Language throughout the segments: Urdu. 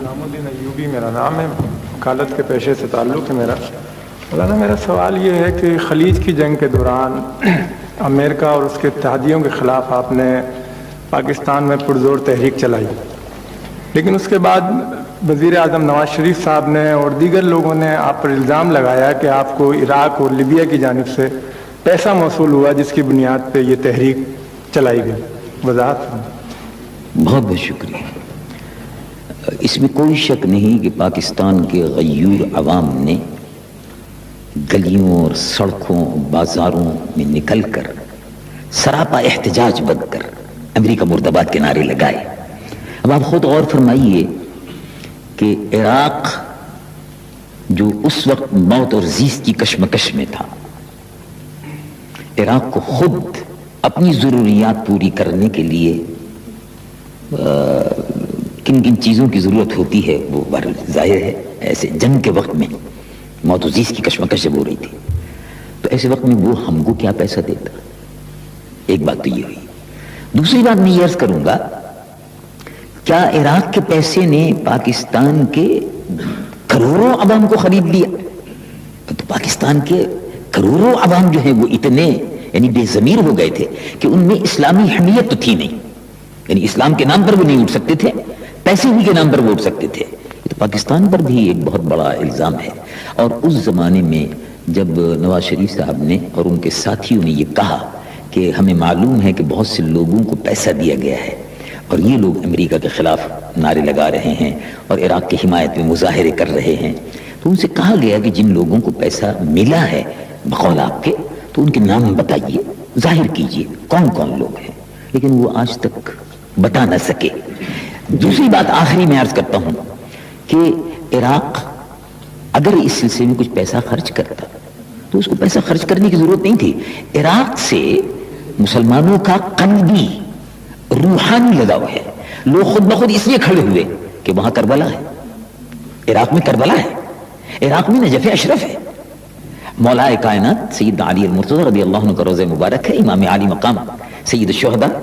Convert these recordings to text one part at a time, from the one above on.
نظام الدین ایوبی میرا نام ہے، وکالت کے پیشے سے تعلق ہے میرا۔ مولانا میرا سوال یہ ہے کہ خلیج کی جنگ کے دوران امریکہ اور اس کے اتحادیوں کے خلاف آپ نے پاکستان میں پرزور تحریک چلائی، لیکن اس کے بعد وزیر اعظم نواز شریف صاحب نے اور دیگر لوگوں نے آپ پر الزام لگایا کہ آپ کو عراق اور لیبیا کی جانب سے پیسہ موصول ہوا جس کی بنیاد پہ یہ تحریک چلائی گئی۔ وضاحت۔ بہت بہت شکریہ۔ اس میں کوئی شک نہیں کہ پاکستان کے غیور عوام نے گلیوں اور سڑکوں بازاروں میں نکل کر سراپا احتجاج بند کر امریکہ مرد آباد کے نعرے لگائے۔ اب آپ خود غور فرمائیے کہ عراق جو اس وقت موت اور زیست کی کشمکش میں تھا، عراق کو خود اپنی ضروریات پوری کرنے کے لیے کن کن چیزوں کی ضرورت ہوتی ہے وہ ظاہر ہے۔ ایسے جنگ کے وقت میں موت و زیست کی کشمکش جب ہو رہی تھی تو ایسے وقت میں وہ ہم کو کیا پیسہ دیتا؟ ایک بات تو یہ ہوئی۔ دوسری بات میں یہ عرض کروں گا، کیا عراق کے پیسے نے پاکستان کے کروڑوں عوام کو خرید لیا؟ تو پاکستان کے کروڑوں عوام جو ہیں وہ اتنے یعنی بے ضمیر ہو گئے تھے کہ ان میں اسلامی حمیت تو تھی نہیں، یعنی اسلام کے نام پر وہ نہیں اٹھ سکتے تھے، پیسے ہی کے نام پر وہ اٹھ سکتے تھے۔ تو پاکستان پر بھی ایک بہت بڑا الزام ہے۔ اور اس زمانے میں جب نواز شریف صاحب نے اور ان کے ساتھیوں نے یہ کہا کہ ہمیں معلوم ہے کہ بہت سے لوگوں کو پیسہ دیا گیا ہے اور یہ لوگ امریکہ کے خلاف نعرے لگا رہے ہیں اور عراق کی حمایت میں مظاہرے کر رہے ہیں، تو ان سے کہا گیا کہ جن لوگوں کو پیسہ ملا ہے بقول آپ کے تو ان کے نام بتائیے، ظاہر کیجئے کون کون لوگ ہیں، لیکن وہ آج تک بتا نہ سکے۔ دوسری بات آخری میں عرض کرتا ہوں کہ عراق اگر اس سلسلے میں کچھ پیسہ خرچ کرتا تو اس کو پیسہ خرچ کرنے کی ضرورت نہیں تھی۔ عراق سے مسلمانوں کا قلبی روحانی لگاؤ ہے، لوگ خود بخود اس لیے کھڑے ہوئے کہ وہاں کربلا ہے، عراق میں کربلا ہے، عراق میں نجف اشرف ہے، مولا کائنات سید علی المرتضی رضی اللہ عنہ کا روضہ مبارک ہے، امام عالی مقام سید الشہداء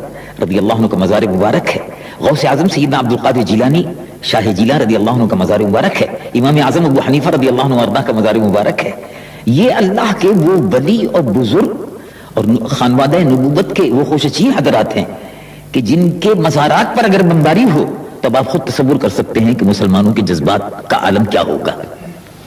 رضی اللہ عنہ کا مزار مبارک ہے، غوث اعظم سیدنا عبد القادر جیلانی شاہ جیلان رضی اللہ عنہ کا مزار مبارک ہے، امام اعظم ابو حنیفہ رضی اللہ عنہ وارضاہ کا مزار مبارک ہے۔ یہ اللہ کے وہ ولی اور بزرگ اور خانوادہ نبوت کے وہ خوشچین حضرات ہیں کہ جن کے مزارات پر اگر بمباری ہو تب آپ خود تصور کر سکتے ہیں کہ مسلمانوں کے جذبات کا عالم کیا ہوگا۔